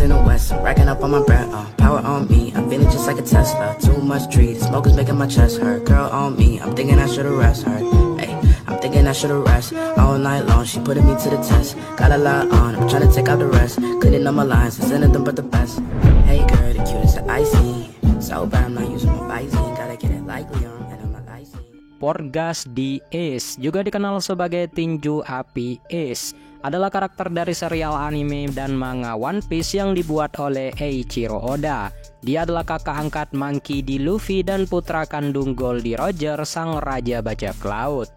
in the west, racking up on my bread, power on me, I'm feeling just like a Tesla. Too much trees, smoke is making my chest hurt. Girl on me, I'm thinking I should've rest her. Hey, I'm thinking I should've rest all night long. She putting me to the test. Got a lot on, I'm trying to take out the rest. Cleaning up my lines, it's anything but the best. Hey girl, the cutest that I see. So bad I'm not using my Visine. Gotta get it like Leon and I'm a Lysine. Portgas di Ace, juga dikenal sebagai tinju api Ace, adalah karakter dari serial anime dan manga One Piece yang dibuat oleh Eiichiro Oda. Dia adalah kakak angkat Monkey D. Luffy dan putra kandung Goldie Roger, sang raja bajak laut.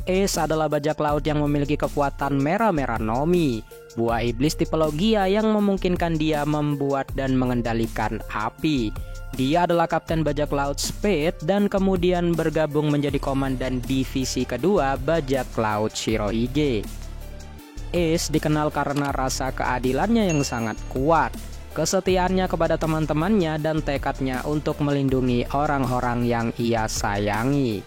Ace adalah bajak laut yang memiliki kekuatan Mera-Mera Nomi, buah iblis tipe Logia yang memungkinkan dia membuat dan mengendalikan api. Dia adalah kapten bajak laut Spade dan kemudian bergabung menjadi komandan divisi kedua bajak laut Shirohige. Ace dikenal karena rasa keadilannya yang sangat kuat, kesetiaannya kepada teman-temannya, dan tekadnya untuk melindungi orang-orang yang ia sayangi.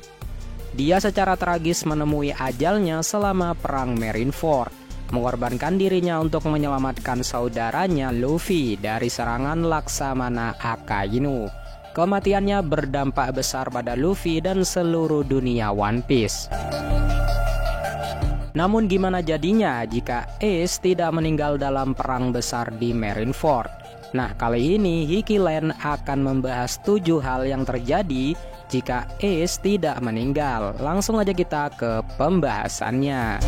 Dia secara tragis menemui ajalnya selama perang Marineford, mengorbankan dirinya untuk menyelamatkan saudaranya Luffy dari serangan Laksamana Akainu. Kematiannya berdampak besar pada Luffy dan seluruh dunia One Piece. Namun gimana jadinya jika Ace tidak meninggal dalam perang besar di Marineford? Nah, kali ini Hikiland akan membahas 7 hal yang terjadi jika Ace tidak meninggal. Langsung aja kita ke pembahasannya.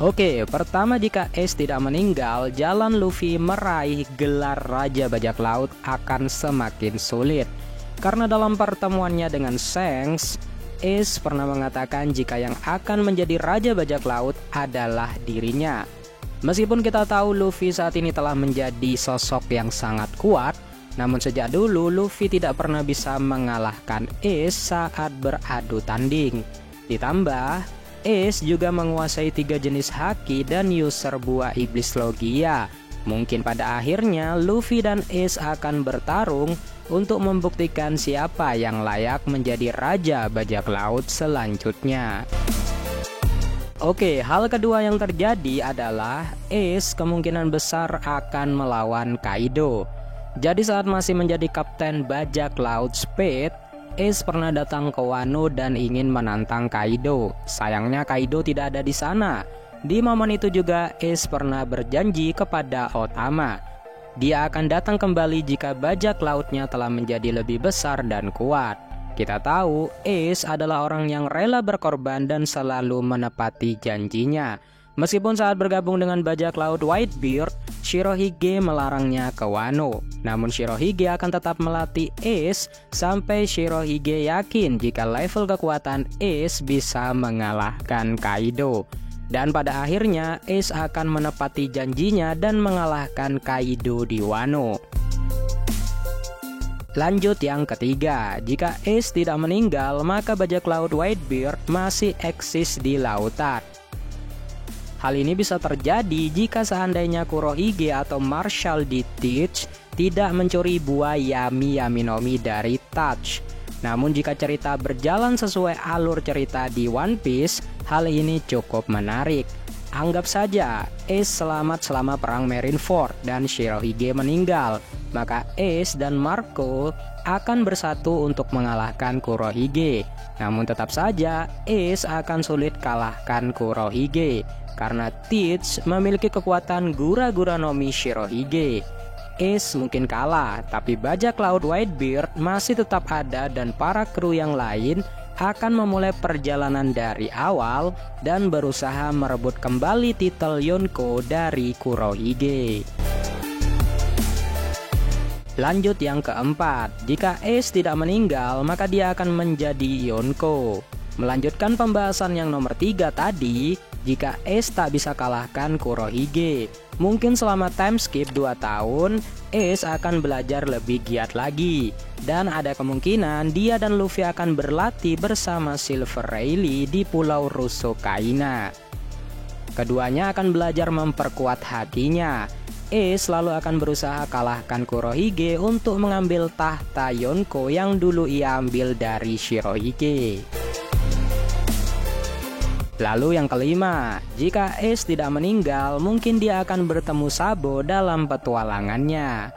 Oke, pertama, jika Ace tidak meninggal, jalan Luffy meraih gelar Raja Bajak Laut akan semakin sulit. Karena dalam pertemuannya dengan Shanks, Ace pernah mengatakan jika yang akan menjadi Raja Bajak Laut adalah dirinya. Meskipun kita tahu Luffy saat ini telah menjadi sosok yang sangat kuat, namun sejak dulu Luffy tidak pernah bisa mengalahkan Ace saat beradu tanding. Ditambah, Ace juga menguasai 3 jenis haki dan user buah iblis Logia. Mungkin pada akhirnya Luffy dan Ace akan bertarung untuk membuktikan siapa yang layak menjadi Raja Bajak Laut selanjutnya. Oke, hal kedua yang terjadi adalah Ace kemungkinan besar akan melawan Kaido. Jadi saat masih menjadi kapten bajak laut Spade, Ace pernah datang ke Wano dan ingin menantang Kaido. Sayangnya Kaido tidak ada di sana. Di momen itu juga Ace pernah berjanji kepada Otama. Dia akan datang kembali jika bajak lautnya telah menjadi lebih besar dan kuat. Kita tahu Ace adalah orang yang rela berkorban dan selalu menepati janjinya. Meskipun saat bergabung dengan bajak laut Whitebeard, Shirohige melarangnya ke Wano. Namun Shirohige akan tetap melatih Ace sampai Shirohige yakin jika level kekuatan Ace bisa mengalahkan Kaido. Dan pada akhirnya Ace akan menepati janjinya dan mengalahkan Kaido di Wano. Lanjut yang ketiga, jika Ace tidak meninggal, maka bajak laut Whitebeard masih eksis di lautan. Hal ini bisa terjadi jika seandainya Kurohige atau Marshal di Teach tidak mencuri buah Yami Yaminomi dari Touch. Namun jika cerita berjalan sesuai alur cerita di One Piece, hal ini cukup menarik. Anggap saja Ace selamat selama perang Marineford dan Shirohige meninggal, maka Ace dan Marco akan bersatu untuk mengalahkan Kurohige. Namun tetap saja Ace akan sulit kalahkan Kurohige karena Teach memiliki kekuatan Gura-Gura Nomi Shirohige. Ace mungkin kalah, tapi bajak laut Whitebeard masih tetap ada dan para kru yang lain akan memulai perjalanan dari awal dan berusaha merebut kembali titel Yonko dari Kurohige. Lanjut yang keempat, jika Ace tidak meninggal maka dia akan menjadi Yonko. Melanjutkan pembahasan yang nomor 3 tadi, jika Ace tak bisa kalahkan Kurohige, mungkin selama time skip 2 tahun, Ace akan belajar lebih giat lagi. Dan ada kemungkinan dia dan Luffy akan berlatih bersama Silver Rayleigh di Pulau Russo-Kaina. Keduanya akan belajar memperkuat hatinya. Ace selalu akan berusaha kalahkan Kurohige untuk mengambil tahta Yonko yang dulu ia ambil dari Shirohige. Lalu yang kelima, jika Ace tidak meninggal, mungkin dia akan bertemu Sabo dalam petualangannya.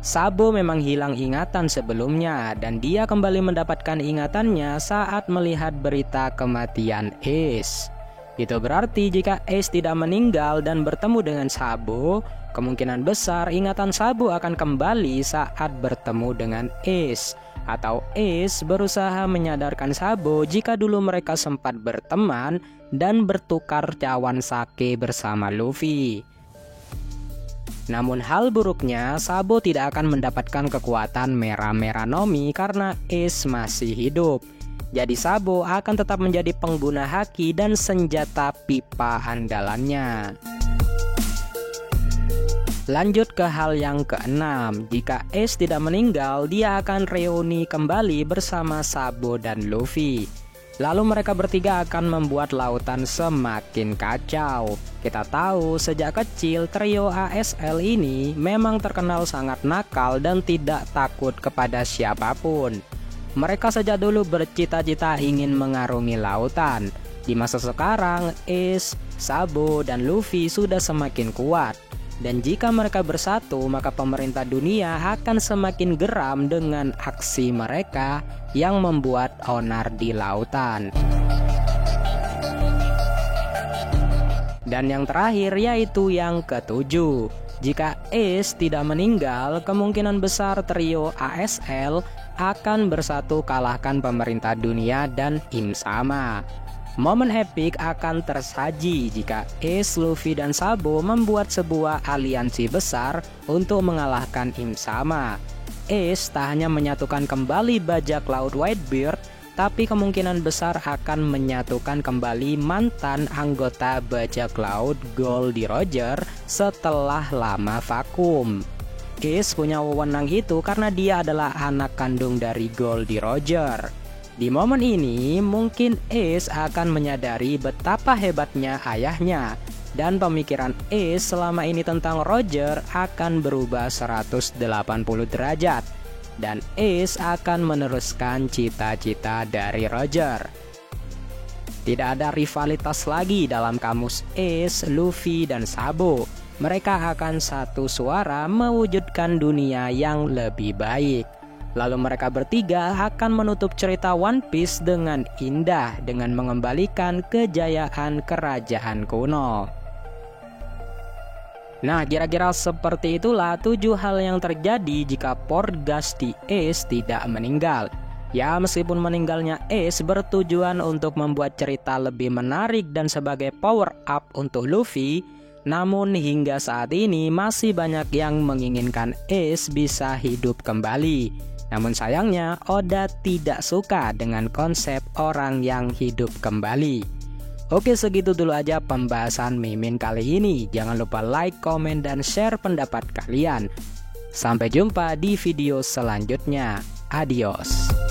Sabo memang hilang ingatan sebelumnya dan dia kembali mendapatkan ingatannya saat melihat berita kematian Ace. Itu berarti jika Ace tidak meninggal dan bertemu dengan Sabo, kemungkinan besar ingatan Sabo akan kembali saat bertemu dengan Ace. Atau Ace berusaha menyadarkan Sabo jika dulu mereka sempat berteman dan bertukar cawan sake bersama Luffy. Namun hal buruknya, Sabo tidak akan mendapatkan kekuatan Mera-Mera no Mi karena Ace masih hidup. Jadi Sabo akan tetap menjadi pengguna haki dan senjata pipa andalannya. Lanjut ke hal yang keenam, jika Ace tidak meninggal, dia akan reuni kembali bersama Sabo dan Luffy. Lalu mereka bertiga akan membuat lautan semakin kacau. Kita tahu sejak kecil trio ASL ini memang terkenal sangat nakal dan tidak takut kepada siapapun. Mereka sejak dulu bercita-cita ingin mengarungi lautan. Di masa sekarang, Ace, Sabo, dan Luffy sudah semakin kuat. Dan jika mereka bersatu, maka pemerintah dunia akan semakin geram dengan aksi mereka yang membuat onar di lautan. Dan yang terakhir yaitu yang ketujuh. Jika Ace tidak meninggal, kemungkinan besar trio ASL akan bersatu kalahkan pemerintah dunia dan Im Sama. Momen epik akan tersaji jika Ace, Luffy, dan Sabo membuat sebuah aliansi besar untuk mengalahkan Im Sama. Ace tak hanya menyatukan kembali bajak laut Whitebeard, tapi kemungkinan besar akan menyatukan kembali mantan anggota bajak laut Goldie Roger setelah lama vakum. Ace punya wewenang itu karena dia adalah anak kandung dari Goldie Roger. Di momen ini, mungkin Ace akan menyadari betapa hebatnya ayahnya, dan pemikiran Ace selama ini tentang Roger akan berubah 180 derajat, dan Ace akan meneruskan cita-cita dari Roger. Tidak ada rivalitas lagi dalam kamus Ace, Luffy, dan Sabo. Mereka akan satu suara mewujudkan dunia yang lebih baik. Lalu mereka bertiga akan menutup cerita One Piece dengan indah dengan mengembalikan kejayaan kerajaan kuno. Nah, kira-kira seperti itulah 7 hal yang terjadi jika Portgas Ace tidak meninggal. Ya, meskipun meninggalnya Ace bertujuan untuk membuat cerita lebih menarik dan sebagai power up untuk Luffy, namun hingga saat ini masih banyak yang menginginkan Ace bisa hidup kembali. Namun sayangnya Oda tidak suka dengan konsep orang yang hidup kembali. Oke, segitu dulu aja pembahasan Mimin kali ini. Jangan lupa like, komen, dan share pendapat kalian. Sampai jumpa di video selanjutnya. Adios.